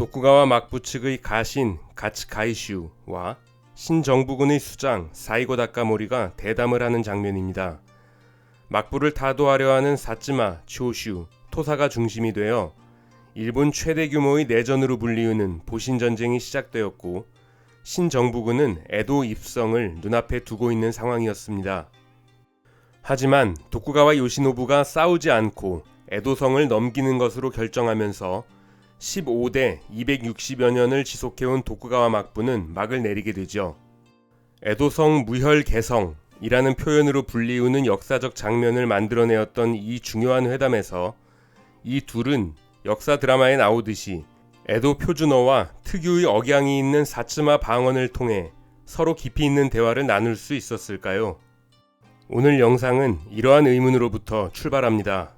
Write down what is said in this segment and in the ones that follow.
도쿠가와 막부 측의 가신 가츠카이슈와 신정부군의 수장 사이고 다카모리가 대담을 하는 장면입니다. 막부를 타도하려 하는 사츠마, 초슈, 토사가 중심이 되어 일본 최대 규모의 내전으로 불리우는 보신전쟁이 시작되었고 신정부군은 에도 입성을 눈앞에 두고 있는 상황이었습니다. 하지만 도쿠가와 요시노부가 싸우지 않고 에도성을 넘기는 것으로 결정하면서 15대 260여 년을 지속해온 도쿠가와 막부는 막을 내리게 되죠. 에도성 무혈 개성이라는 표현으로 불리우는 역사적 장면을 만들어내었던 이 중요한 회담에서 이 둘은 역사 드라마에 나오듯이 에도 표준어와 특유의 억양이 있는 사츠마 방언을 통해 서로 깊이 있는 대화를 나눌 수 있었을까요? 오늘 영상은 이러한 의문으로부터 출발합니다.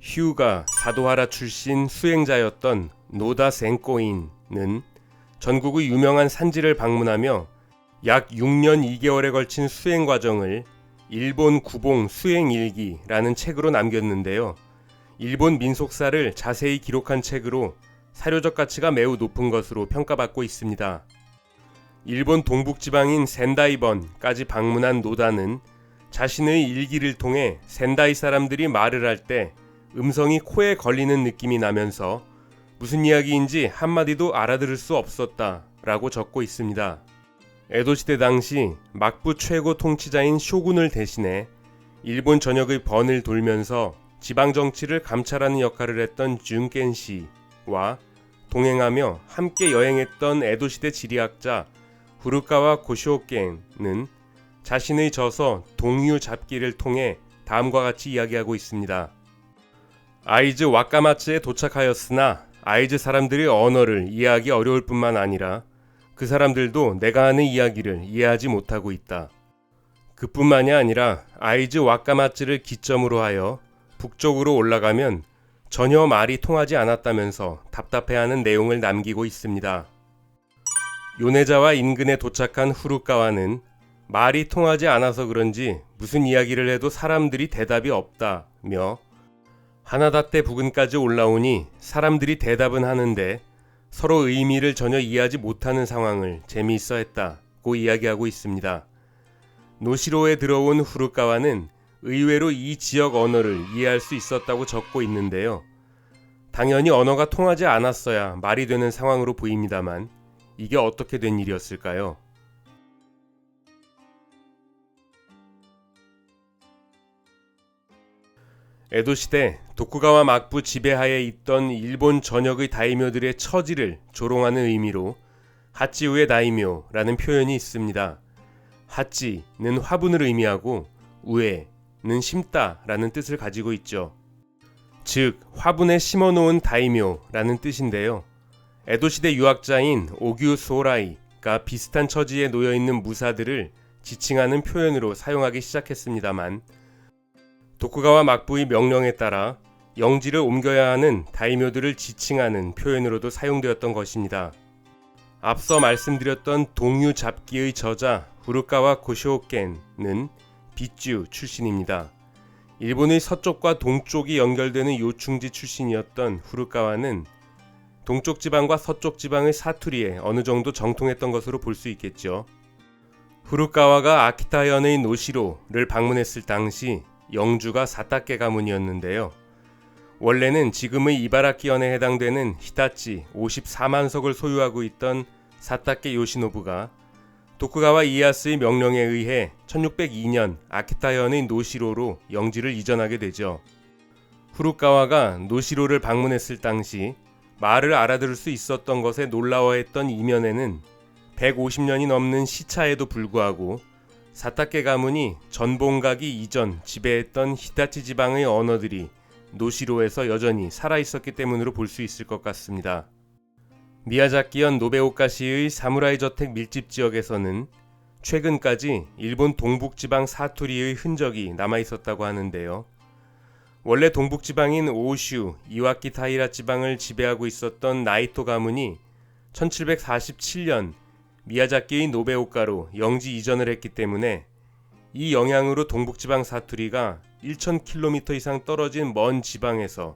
휴가 사도하라 출신 수행자였던 노다 센코인은 전국의 유명한 산지를 방문하며 약 6년 2개월에 걸친 수행 과정을 일본 구봉 수행일기라는 책으로 남겼는데요. 일본 민속사를 자세히 기록한 책으로 사료적 가치가 매우 높은 것으로 평가받고 있습니다. 일본 동북지방인 센다이번까지 방문한 노다는 자신의 일기를 통해 센다이 사람들이 말을 할 때 음성이 코에 걸리는 느낌이 나면서 무슨 이야기인지 한마디도 알아들을 수 없었다라고 적고 있습니다. 에도시대 당시 막부 최고 통치자인 쇼군을 대신해 일본 전역의 번을 돌면서 지방정치를 감찰하는 역할을 했던 준켄시와 동행하며 함께 여행했던 에도시대 지리학자 후루카와 고쇼켄은 자신의 저서 동유 잡기를 통해 다음과 같이 이야기하고 있습니다. 아이즈 와카마츠에 도착하였으나 아이즈 사람들의 언어를 이해하기 어려울 뿐만 아니라 그 사람들도 내가 하는 이야기를 이해하지 못하고 있다. 그뿐만이 아니라 아이즈 와카마츠를 기점으로 하여 북쪽으로 올라가면 전혀 말이 통하지 않았다면서 답답해하는 내용을 남기고 있습니다. 요네자와 인근에 도착한 후루카와는 말이 통하지 않아서 그런지 무슨 이야기를 해도 사람들이 대답이 없다며 하나다테 부근까지 올라오니 사람들이 대답은 하는데 서로 의미를 전혀 이해하지 못하는 상황을 재미있어 했다고 이야기하고 있습니다. 노시로에 들어온 후루카와는 의외로 이 지역 언어를 이해할 수 있었다고 적고 있는데요. 당연히 언어가 통하지 않았어야 말이 되는 상황으로 보입니다만 이게 어떻게 된 일이었을까요? 에도시대 도쿠가와 막부 지배하에 있던 일본 전역의 다이묘들의 처지를 조롱하는 의미로 하찌우의 다이묘라는 표현이 있습니다. 하찌는 화분을 의미하고 우에는 심다라는 뜻을 가지고 있죠. 즉 화분에 심어놓은 다이묘라는 뜻인데요. 에도시대 유학자인 오규 소라이가 비슷한 처지에 놓여있는 무사들을 지칭하는 표현으로 사용하기 시작했습니다만 도쿠가와 막부의 명령에 따라 영지를 옮겨야 하는 다이묘들을 지칭하는 표현으로도 사용되었던 것입니다. 앞서 말씀드렸던 동유 잡기의 저자 후루카와 고쇼켄은 빗주 출신입니다. 일본의 서쪽과 동쪽이 연결되는 요충지 출신이었던 후루카와는 동쪽 지방과 서쪽 지방의 사투리에 어느 정도 정통했던 것으로 볼 수 있겠죠. 후루카와가 아키타현의 노시로를 방문했을 당시 영주가 사타케 가문이었는데요. 원래는 지금의 이바라키현에 해당되는 히타치 54만석을 소유하고 있던 사타케 요시노부가 도쿠가와 이에야스의 명령에 의해 1602년 아키타현의 노시로로 영지를 이전하게 되죠. 후루카와가 노시로를 방문했을 당시 말을 알아들을 수 있었던 것에 놀라워했던 이면에는 150년이 넘는 시차에도 불구하고 사타케 가문이 전봉가기 이전 지배했던 히타치 지방의 언어들이 노시로에서 여전히 살아있었기 때문으로 볼 수 있을 것 같습니다. 미야자키현 노베오카시의 사무라이 저택 밀집 지역에서는 최근까지 일본 동북지방 사투리의 흔적이 남아있었다고 하는데요. 원래 동북지방인 오슈, 이와키 타이라 지방을 지배하고 있었던 나이토 가문이 1747년 미야자키의 노베오카로 영지 이전을 했기 때문에 이 영향으로 동북지방 사투리가 1000km 이상 떨어진 먼 지방에서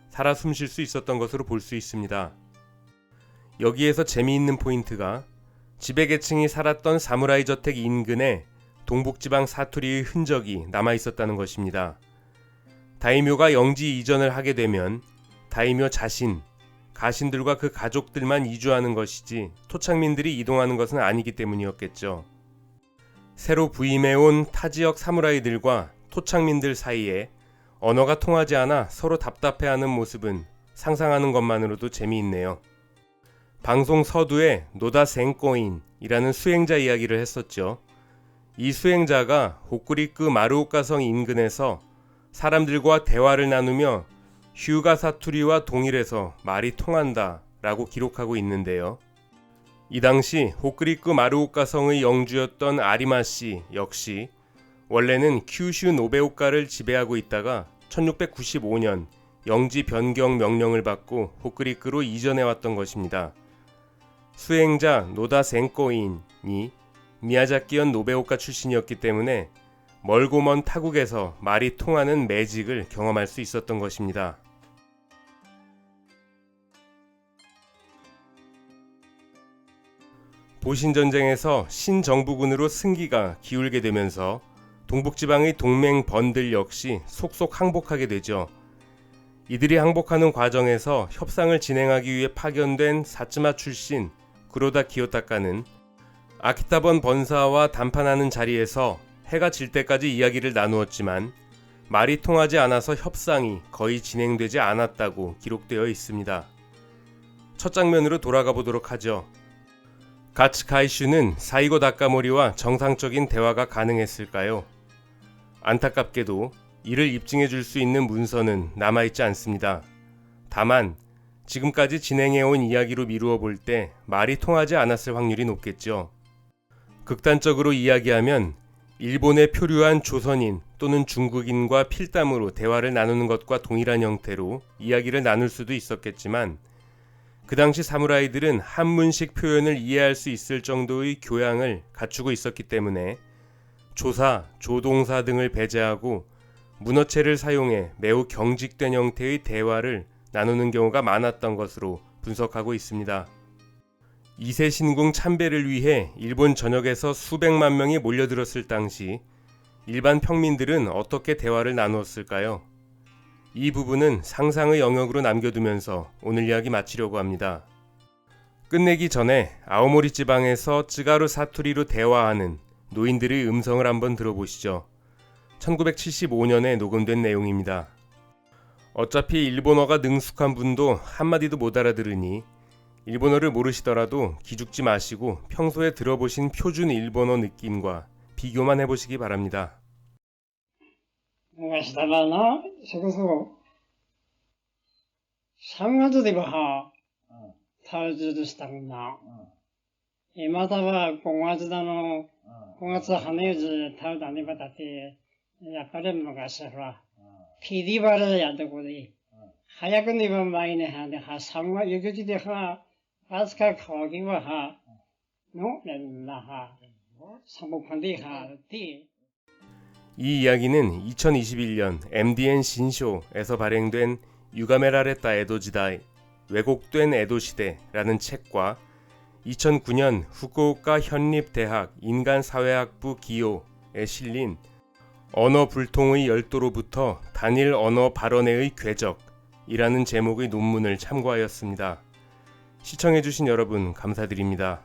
살아 숨쉴 수 있었던 것으로 볼 수 있습니다. 여기에서 재미있는 포인트가 지배계층이 살았던 사무라이 저택 인근에 동북지방 사투리의 흔적이 남아 있었다는 것입니다. 다이묘가 영지 이전을 하게 되면 다이묘 자신, 가신들과 그 가족들만 이주하는 것이지 토착민들이 이동하는 것은 아니기 때문이었겠죠. 새로 부임해온 타지역 사무라이들과 토착민들 사이에 언어가 통하지 않아 서로 답답해하는 모습은 상상하는 것만으로도 재미있네요. 방송 서두에 노다 생꼬인이라는 수행자 이야기를 했었죠. 이 수행자가 호쿠리쿠 마루오카성 인근에서 사람들과 대화를 나누며 휴가 사투리와 동일해서 말이 통한다 라고 기록하고 있는데요. 이 당시 호쿠리쿠 마루오카성의 영주였던 아리마씨 역시 원래는 큐슈 노베오카를 지배하고 있다가 1695년 영지 변경 명령을 받고 호쿠리쿠로 이전해 왔던 것입니다. 수행자 노다 생꼬인이 미야자키현 노베오카 출신이었기 때문에 멀고 먼 타국에서 말이 통하는 매직을 경험할 수 있었던 것입니다. 보신전쟁에서 신정부군으로 승기가 기울게 되면서 동북지방의 동맹 번들 역시 속속 항복하게 되죠. 이들이 항복하는 과정에서 협상을 진행하기 위해 파견된 사츠마 출신 구로다 기요타카는 아키타번 번사와談판하는 자리에서 해가 질 때까지 이야기를 나누었지만 말이 통하지 않아서 협상이 거의 진행되지 않았다고 기록되어 있습니다. 첫 장면으로 돌아가 보도록 하죠. 가츠카이슈는 사이고 다카모리와 정상적인 대화가 가능했을까요? 안타깝게도 이를 입증해 줄 수 있는 문서는 남아있지 않습니다. 다만 지금까지 진행해온 이야기로 미루어 볼 때 말이 통하지 않았을 확률이 높겠죠. 극단적으로 이야기하면 일본에 표류한 조선인 또는 중국인과 필담으로 대화를 나누는 것과 동일한 형태로 이야기를 나눌 수도 있었겠지만 그 당시 사무라이들은 한문식 표현을 이해할 수 있을 정도의 교양을 갖추고 있었기 때문에 조사, 조동사 등을 배제하고 문어체를 사용해 매우 경직된 형태의 대화를 나누는 경우가 많았던 것으로 분석하고 있습니다. 이세 신궁 참배를 위해 일본 전역에서 수백만 명이 몰려들었을 당시 일반 평민들은 어떻게 대화를 나누었을까요? 이 부분은 상상의 영역으로 남겨두면서 오늘 이야기 마치려고 합니다. 끝내기 전에 아오모리 지방에서 쯔가루 사투리로 대화하는 노인들의 음성을 한번 들어보시죠. 1975년에 녹음된 내용입니다. 어차피 일본어가 능숙한 분도 한마디도 못 알아들으니 일본어를 모르시더라도 기죽지 마시고 평소에 들어보신 표준 일본어 느낌과 비교만 해보시기 바랍니다. したらな、そこそこ、3月では、退治したもんな。または5月だの、5月羽根ずタウダにばたって、やっぱり昔ほら、PDバルやってこで、早くにば前にはね、3月、翌日では、扱う거기は、の、なは、삼복판대 하、で、이 이야기는 2021년 MDN 신쇼에서 발행된 유가메라레타 에도지다이 왜곡된 에도시대라는 책과 2009년 후쿠오카 현립대학 인간사회학부 기요에 실린 언어 불통의 열도로부터 단일 언어 발언회의 궤적이라는 제목의 논문을 참고하였습니다. 시청해주신 여러분 감사드립니다.